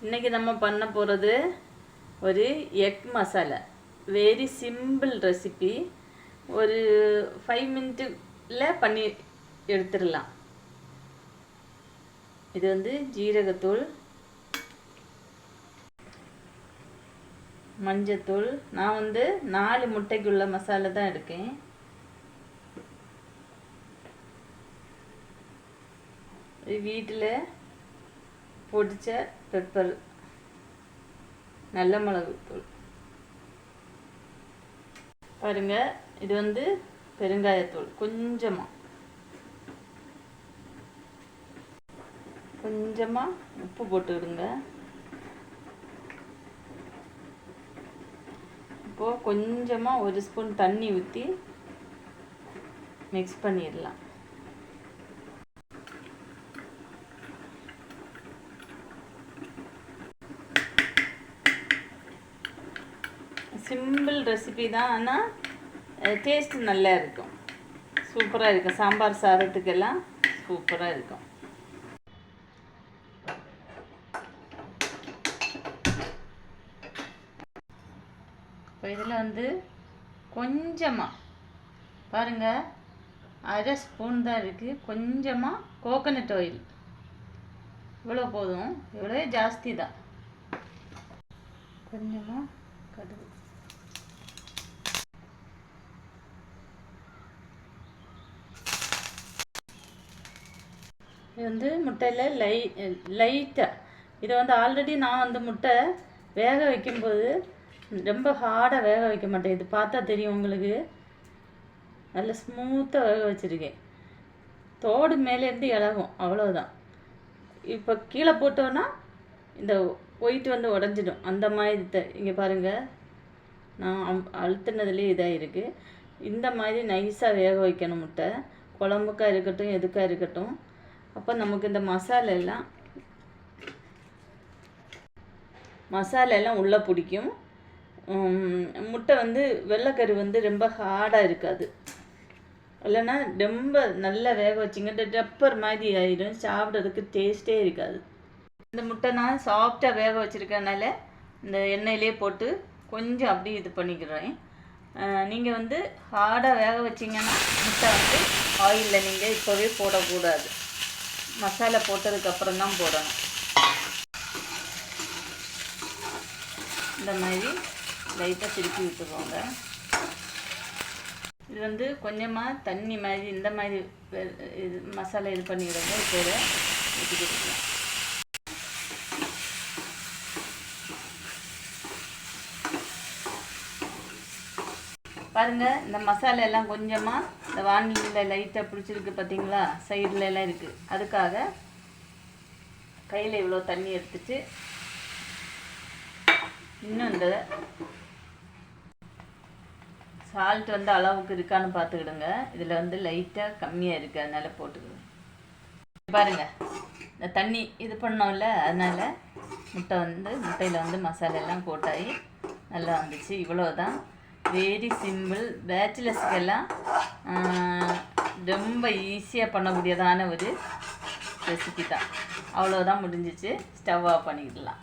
இன்றைக்கி நம்ம பண்ண போகிறது ஒரு egg masala. Very simple recipe. ஒரு 5 மினிட்டில் பண்ணி எடுத்துடலாம். இது வந்து ஜீரகத்தூள், மஞ்சத்தூள். நான் வந்து 4 முட்டைக்குள்ள மசாலா தான் எடுக்கேன். வீட்டில் பொடிச்ச பெப்பர், நல்ல மிளகுத்தூள் பாருங்க. இது வந்து பெருங்காயத்தூள் கொஞ்சமாக உப்பு போட்டுவிடுங்க. இப்போது கொஞ்சமாக 1 ஸ்பூன் தண்ணி ஊற்றி மிக்ஸ் பண்ணிடலாம். சிம்பிள் ரெசிபி தான், ஆனால் டேஸ்ட் நல்லா இருக்கும். சூப்பராக இருக்கும். சாம்பார் சாதத்துக்கெல்லாம் சூப்பராக இருக்கும். இப்போ இதில் வந்து கொஞ்சமாக பாருங்கள், 1/2 ஸ்பூன் தான் இருக்குது. கொஞ்சமாக கோகனட் ஆயில், இவ்வளோ போதும். இவ்வளோ ஜாஸ்தி தான். கொஞ்சமாக கடுகு, இது வந்து முட்டையில் லைட்டாக. இதை வந்து ஆல்ரெடி நான் வந்து முட்டை வேக வைக்கும்போது ரொம்ப ஹார்டாக வேக வைக்க மாட்டேன். இது பார்த்தா தெரியும் உங்களுக்கு. நல்ல ஸ்மூத்தாக வேக வச்சுருக்கேன். தோடு மேலேருந்து இலகும், அவ்வளோதான். இப்போ கீழே போட்டோன்னா இந்த ஒயிட் வந்து உடஞ்சிடும். அந்த மாதிரி இங்கே பாருங்கள், நான் அழுத்தினதுலேயே இதாக இருக்குது. இந்த மாதிரி நைஸாக வேக வைக்கணும் முட்டை. குழம்புக்காக இருக்கட்டும், எதுக்காக இருக்கட்டும். அப்போ நமக்கு இந்த மசாலா எல்லாம் உள்ளே பிடிக்கும். முட்டை வந்து வெள்ளைக்கரு வந்து ரொம்ப ஹார்டாக இருக்காது. இல்லைன்னா ரொம்ப நல்லா வேக வச்சிங்கன்னா ரப்பர் மாதிரி ஆகிடும். சாப்பிட்றதுக்கு டேஸ்ட்டே இருக்காது. இந்த முட்டை நான் சாஃப்டாக வேக வச்சுருக்கனால இந்த எண்ணெயிலே போட்டு கொஞ்சம் அப்படி இது பண்ணிக்கிறேன். நீங்கள் வந்து ஹார்டாக வேக வச்சிங்கன்னா முட்டை வந்து ஆயிலில் நீங்கள் இப்போவே போடக்கூடாது. மசாலா போட்டதுக்கப்புறம் தான் போடணும். இந்த மாதிரி லைட்டாக திருப்பி விட்டுருவாங்க. இது வந்து கொஞ்சமாக தண்ணி மாதிரி இந்த மாதிரி இது மசாலா இது பண்ணிவிடுங்க. இப்போ இதை ஊற்றி கொடுக்கலாம். பாருங்கள், இந்த மசாலா எல்லாம் கொஞ்சமாக இந்த வானிலையில் லைட்டாக பிடிச்சிருக்கு பார்த்தீங்களா, சைடில் எல்லாம் இருக்குது. அதுக்காக கையில் இவ்வளோ தண்ணி எடுத்துட்டு இன்னும் இந்த சால்ட் வந்து அளவுக்கு இருக்கான்னு பார்த்துக்கிடுங்க. இதில் வந்து லைட்டாக கம்மியாக இருக்குது, அதனால் போட்டுக்கிடுங்க. பாருங்கள், இந்த தண்ணி இது பண்ணோம்ல, அதனால் முட்டையில் வந்து மசாலா எல்லாம் போட்டாகி நல்லா வந்துச்சு. இவ்வளோ தான். Very simple. பேச்சுலர்ஸ்க்கெல்லாம் ரொம்ப ஈஸியாக பண்ணக்கூடியதான ஒரு ரெசிபி தான். அவ்வளோதான், முடிஞ்சிச்சு. Stove off பண்ணிக்கிடலாம்.